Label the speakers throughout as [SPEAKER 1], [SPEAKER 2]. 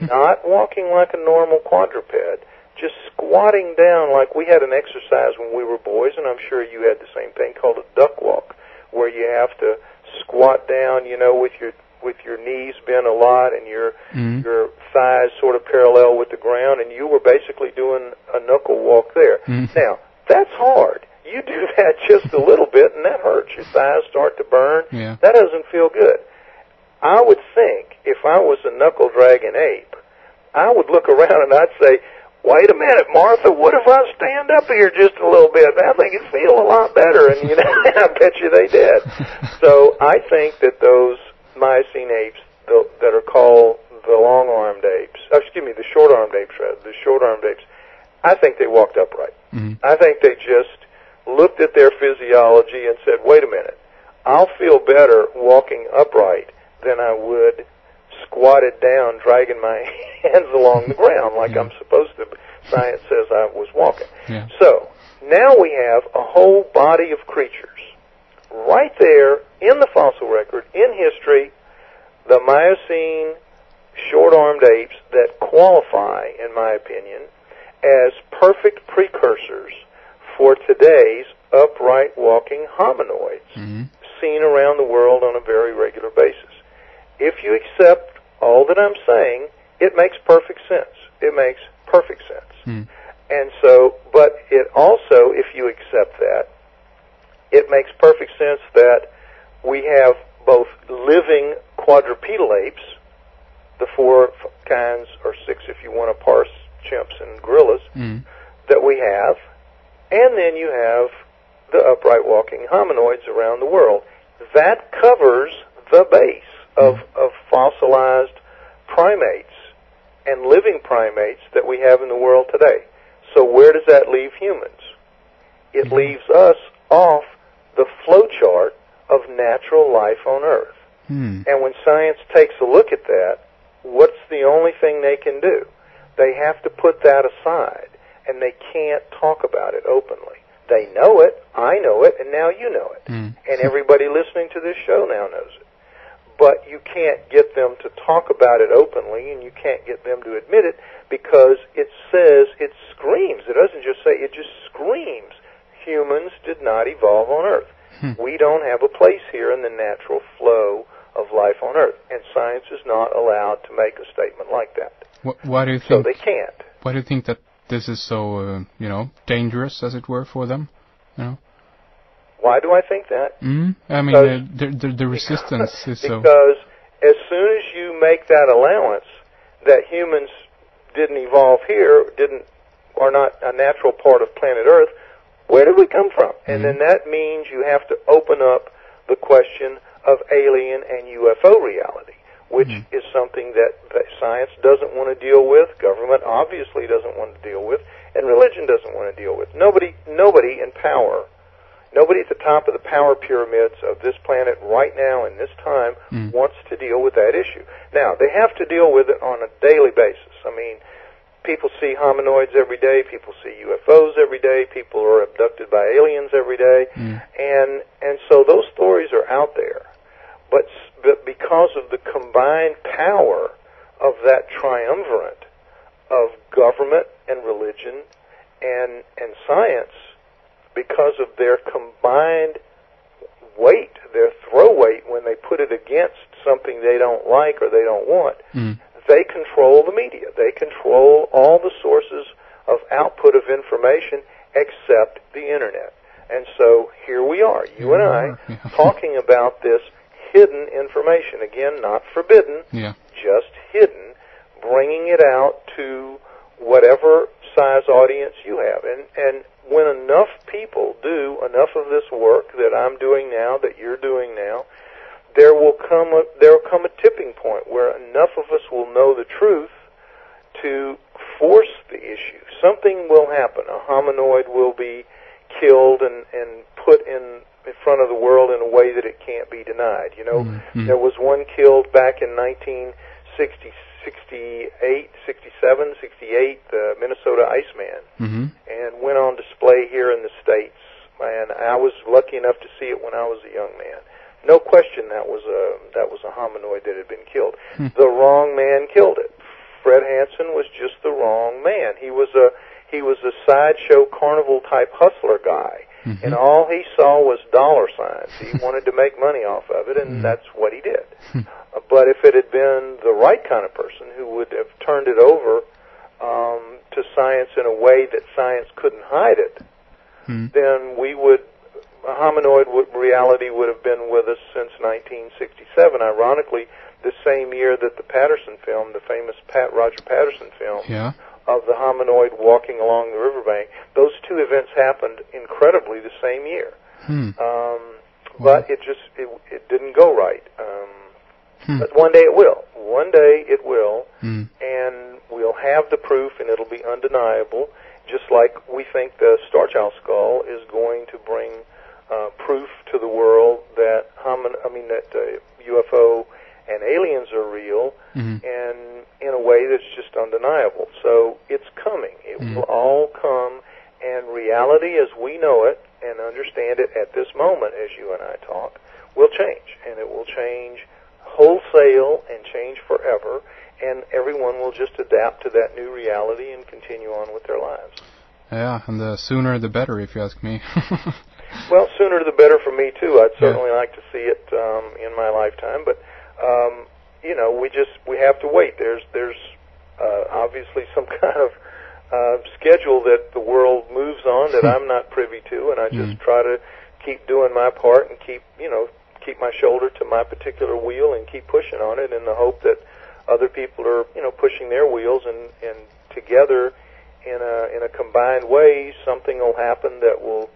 [SPEAKER 1] not walking like a normal quadruped, just squatting down like we had an exercise when we were boys, and I'm sure you had the same thing, called a duck walk, where you have to squat down, you know, with your knees bent a lot and your thighs sort of parallel with the ground, and you were basically doing a knuckle walk there. Now, that's hard. You do that just a little bit, and that hurts. Your thighs start to burn.
[SPEAKER 2] Yeah.
[SPEAKER 1] That doesn't feel good. I would think if I was a knuckle-dragging ape, I would look around and I'd say, wait a minute, Martha, what if I stand up here just a little bit? I think it'd feel a lot better, and you know, I bet you they did. So I think that those Miocene apes that are called the long-armed apes, the short-armed apes, I think they walked upright. I think they just looked at their physiology and said, wait a minute, I'll feel better walking upright than I would squatted down, dragging my hands along the ground like I'm supposed to. Science says I was walking.
[SPEAKER 2] Yeah.
[SPEAKER 1] So now we have a whole body of creatures right there in the fossil record, in history, the Miocene short-armed apes that qualify, in my opinion, as perfect precursors for today's upright walking hominoids seen around the world on a very regular basis. If you accept all that I'm saying, it makes perfect sense. It makes perfect sense. And so, but it also, if you accept that, it makes perfect sense that we have both living quadrupedal apes, the 4 kinds, or 6 if you want to parse chimps and gorillas, that we have, and then you have the upright walking hominoids around the world. That covers the base of fossilized primates and living primates that we have in the world today. So where does that leave humans? It leaves us off the flowchart of natural life on Earth. And when science takes a look at that, what's the only thing they can do? They have to put that aside, and they can't talk about it openly. They know it, I know it, and now you know it. And everybody listening to this show now knows it. But you can't get them to talk about it openly, and you can't get them to admit it, because it says, it screams, it doesn't just say, it just screams, humans did not evolve on Earth. We don't have a place here in the natural flow of life on Earth, and science is not allowed to make a statement like that.
[SPEAKER 2] Why do you think?
[SPEAKER 1] So they can't.
[SPEAKER 2] Why do you think that this is so, dangerous, as it were, for them?
[SPEAKER 1] Why do I think that?
[SPEAKER 2] I mean, the resistance is so...
[SPEAKER 1] Because as soon as you make that allowance that humans didn't evolve here, are not a natural part of planet Earth, where did we come from? And then that means you have to open up the question of alien and UFO reality, which is something that science doesn't want to deal with, government obviously doesn't want to deal with, and religion doesn't want to deal with. Nobody in power, nobody at the top of the power pyramids of this planet right now in this time wants to deal with that issue. Now, they have to deal with it on a daily basis. I mean, people see hominoids every day, people see UFOs every day, people are abducted by aliens every day, and so those stories are out there. But because of the combined power of that triumvirate of government and religion and science, because of their combined weight, their throw weight when they put it against something they don't like or they don't want, they control the media. They control all the sources of output of information except the Internet. And so here we are, you and I, talking about this hidden information. Again, not forbidden, just hidden, bringing it out to whatever size audience you have. And when enough people do enough of this work that I'm doing now, that you're doing now, there will come a tipping point where enough of us will know the truth to force the issue. Something will happen. A hominoid will be killed and put in front of the world in a way that it can't be denied. You know, there was one killed back in 67, 68, the Minnesota Iceman, and went on display here in the States. And I was lucky enough to see it when I was a young man. No question that was a hominoid that had been killed. The wrong man killed it Fred Hansen was just the wrong man. He was a sideshow carnival type hustler guy, and all he saw was dollar signs. He wanted to make money off of it, and that's what he did. But if it had been the right kind of person who would have turned it over to science in a way that science couldn't hide it, then hominoid reality would have been with us since 1967. Ironically, the same year that the Patterson film, the famous Roger Patterson film, of the hominoid walking along the riverbank, those two events happened incredibly the same year. But it didn't go right. But one day it will. One day it will, and we'll have the proof, and it'll be undeniable. Just like we think the Star Child skull is going to bring proof to the world that UFO and aliens are real, and in a way that's just undeniable. So it's coming. It will all come, and reality as we know it and understand it at this moment, as you and I talk, will change, and it will change wholesale and change forever, and everyone will just adapt to that new reality and continue on with their lives.
[SPEAKER 2] Yeah, and the sooner the better, if you ask me.
[SPEAKER 1] Well, sooner the better for me too. I'd certainly like to see it in my lifetime, but we have to wait. There's obviously some kind of schedule that the world moves on that I'm not privy to, and I just try to keep doing my part and keep my shoulder to my particular wheel and keep pushing on it in the hope that other people are pushing their wheels, and together in a combined way something will happen that will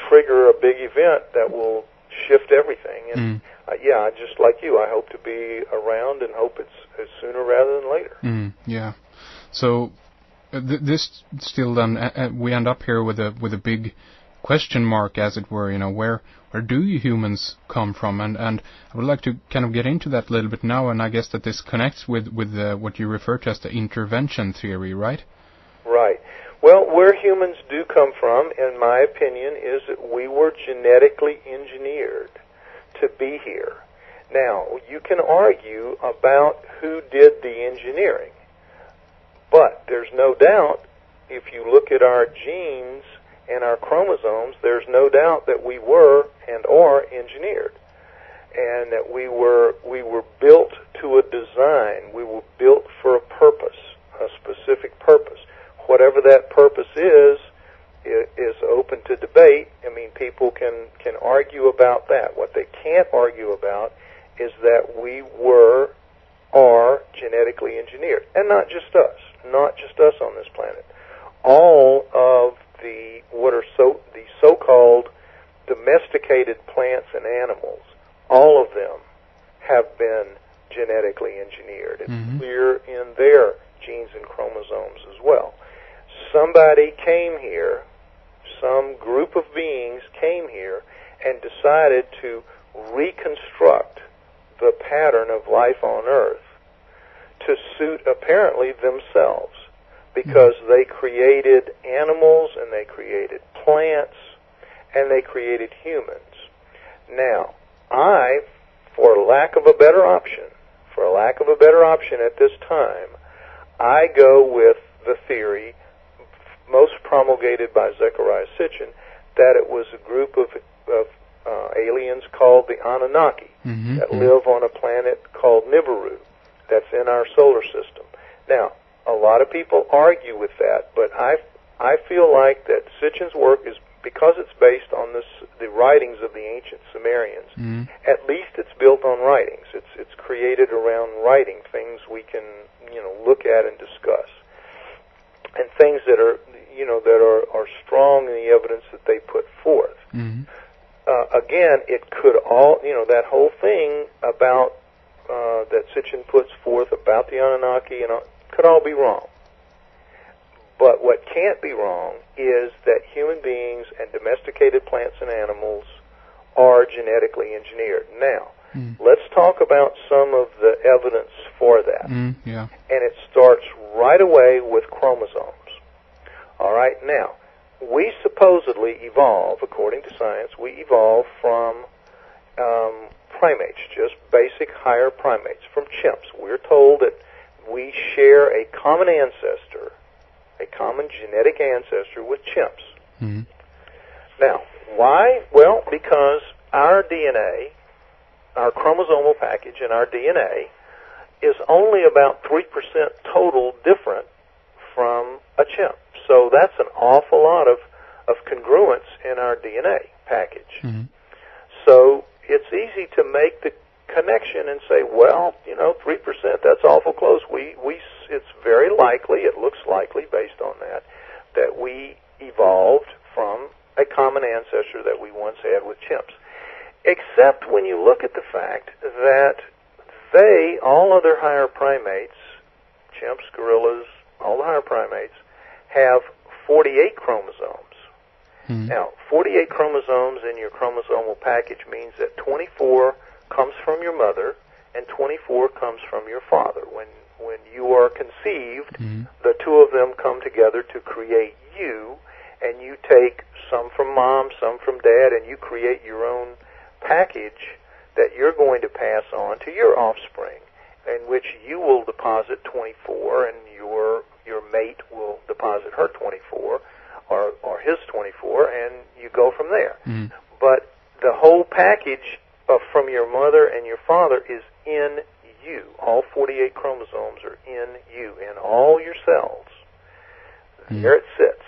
[SPEAKER 1] trigger a big event that will shift everything. And just like you, I hope to be around and hope it's sooner rather than later.
[SPEAKER 2] Yeah. So this still then we end up here with a big question mark, as it were. Where do you humans come from? And I would like to kind of get into that a little bit now. And I guess that this connects with what you refer to as the intervention theory, right?
[SPEAKER 1] Right. Well, where humans do come from, in my opinion, is that we were genetically engineered to be here. Now, you can argue about who did the engineering, but there's no doubt, if you look at our genes and our chromosomes, there's no doubt that we were and are engineered, and that we were built to a design. We were built for a purpose, a specific purpose. Whatever that purpose is open to debate. I mean, people can argue about that. What they can't argue about is that we are genetically engineered, and not just us on this planet. All of the so-called domesticated plants and animals, all of them have been genetically engineered. It's clear in their genes and chromosomes as well. Somebody came here, some group of beings came here and decided to reconstruct the pattern of life on Earth to suit apparently themselves, because they created animals and they created plants and they created humans. Now, for lack of a better option at this time, I go with the theory most promulgated by Zecharia Sitchin, that it was a group of aliens called the Anunnaki that live on a planet called Nibiru that's in our solar system. Now, a lot of people argue with that, but I feel like that Sitchin's work is, because it's based on the writings of the ancient Sumerians, at least it's built on writings. It's created around writing, things we can look at and discuss, and things that are are strong in the evidence that they put forth. Again, it could all that whole thing about that Sitchin puts forth about the Anunnaki could all be wrong. But what can't be wrong is that human beings and domesticated plants and animals are genetically engineered. Now, let's talk about some of the evidence for that. And it starts right away with chromosomes. All right, now, we supposedly evolve, according to science, we evolve from primates, just basic higher primates, from chimps. We're told that we share a common ancestor, a common genetic ancestor with chimps.
[SPEAKER 2] Mm-hmm.
[SPEAKER 1] Now, why? Well, because our DNA, our chromosomal package in our DNA, is only about 3% total different from a chimp. So that's an awful lot of congruence in our DNA package.
[SPEAKER 2] Mm-hmm.
[SPEAKER 1] So it's easy to make the connection and say, well, 3%, that's awful close. It's very likely, it looks likely based on that we evolved from a common ancestor that we once had with chimps. Except when you look at the fact that all other higher primates, chimps, gorillas, all the higher primates, have 48 chromosomes.
[SPEAKER 2] Mm-hmm.
[SPEAKER 1] Now, 48 chromosomes in your chromosomal package means that 24 comes from your mother and 24 comes from your father. When you are conceived,
[SPEAKER 2] mm-hmm.
[SPEAKER 1] the two of them come together to create you, and you take some from mom, some from dad, and you create your own package that you're going to pass on to your offspring, in which you will deposit 24 and your mate will deposit her 24 or his 24, and you go from there.
[SPEAKER 2] Mm-hmm.
[SPEAKER 1] But the whole package from your mother and your father is in you. All 48 chromosomes are in you, in all your cells.
[SPEAKER 2] Mm-hmm.
[SPEAKER 1] There it sits.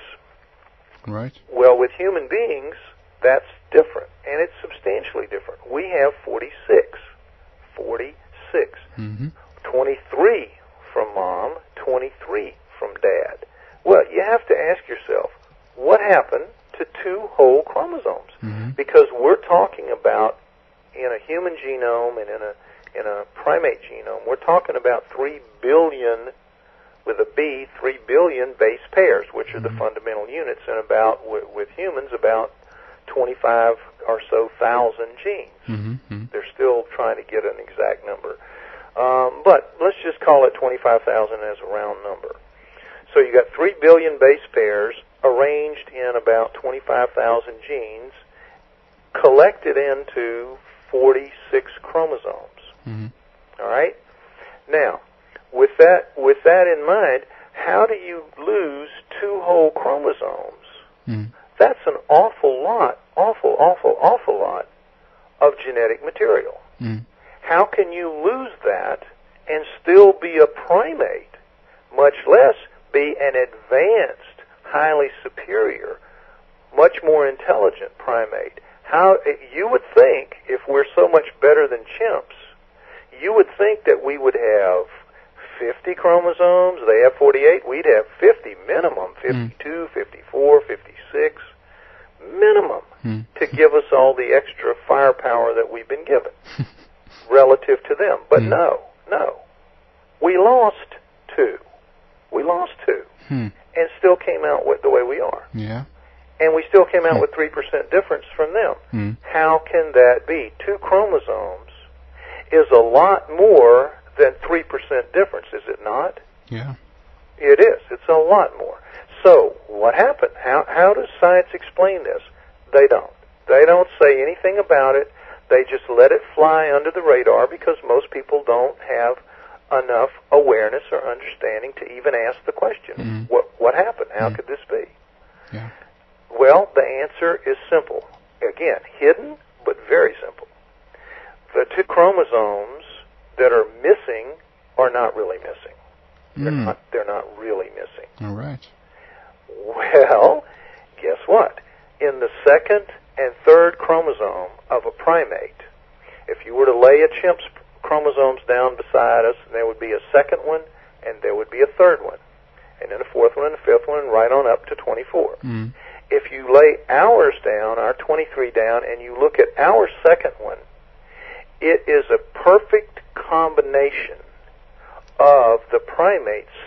[SPEAKER 2] Right.
[SPEAKER 1] Well, with human beings, that's different, and it's substantially different. We have 46. 46.
[SPEAKER 2] Mm-hmm.
[SPEAKER 1] 23 from mom, 23 from dad. Well, you have to ask yourself, what happened to two whole chromosomes?
[SPEAKER 2] Mm-hmm.
[SPEAKER 1] Because we're talking about, in a human genome and in a primate genome, we're talking about 3 billion, with a B, 3 billion base pairs, which are the fundamental units, and about, with humans, about 25 or so thousand genes.
[SPEAKER 2] Mm-hmm.
[SPEAKER 1] They're still trying to get an exact number. But let's just call it 25,000 as a round number. So you got 3 billion base pairs arranged in about 25,000 genes, collected into 46 chromosomes.
[SPEAKER 2] Mm-hmm.
[SPEAKER 1] All right? Now, with that in mind, how do you lose two whole chromosomes?
[SPEAKER 2] Mm-hmm.
[SPEAKER 1] That's an awful lot of genetic material.
[SPEAKER 2] Mm-hmm.
[SPEAKER 1] How can you lose that and still be a primate, much less be an advanced, highly superior, much more intelligent primate? How you would think, if we're so much better than chimps, you would think that we would have 50 chromosomes. They have 48. We'd have 50 minimum, 52, 54, 56 minimum to give us all the extra firepower that we've been given relative to them. But no. We lost two. And still came out with the way we are.
[SPEAKER 2] Yeah.
[SPEAKER 1] And we still came out with 3% difference from them. How can that be? Two chromosomes is a lot more than 3% difference, is it not?
[SPEAKER 2] Yeah.
[SPEAKER 1] It is. It's a lot more. So, what happened? How does science explain this? They don't. They don't say anything about it. They just let it fly under the radar because most people don't have enough awareness or understanding to even ask the question, what happened? How could this be?
[SPEAKER 2] Yeah.
[SPEAKER 1] Well, the answer is simple. Again, hidden, but very simple. The two chromosomes that are missing are not really missing. They're not really missing.
[SPEAKER 2] All right.
[SPEAKER 1] Well, guess what? In the second and third chromosome of a primate, if you were to lay a chimp's chromosomes down beside us, there would be a second one, and there would be a third one, and then a fourth one, and a fifth one, and right on up to 24. If you lay ours down, our 23 down, and you look at our second one, it is a perfect combination of the primate's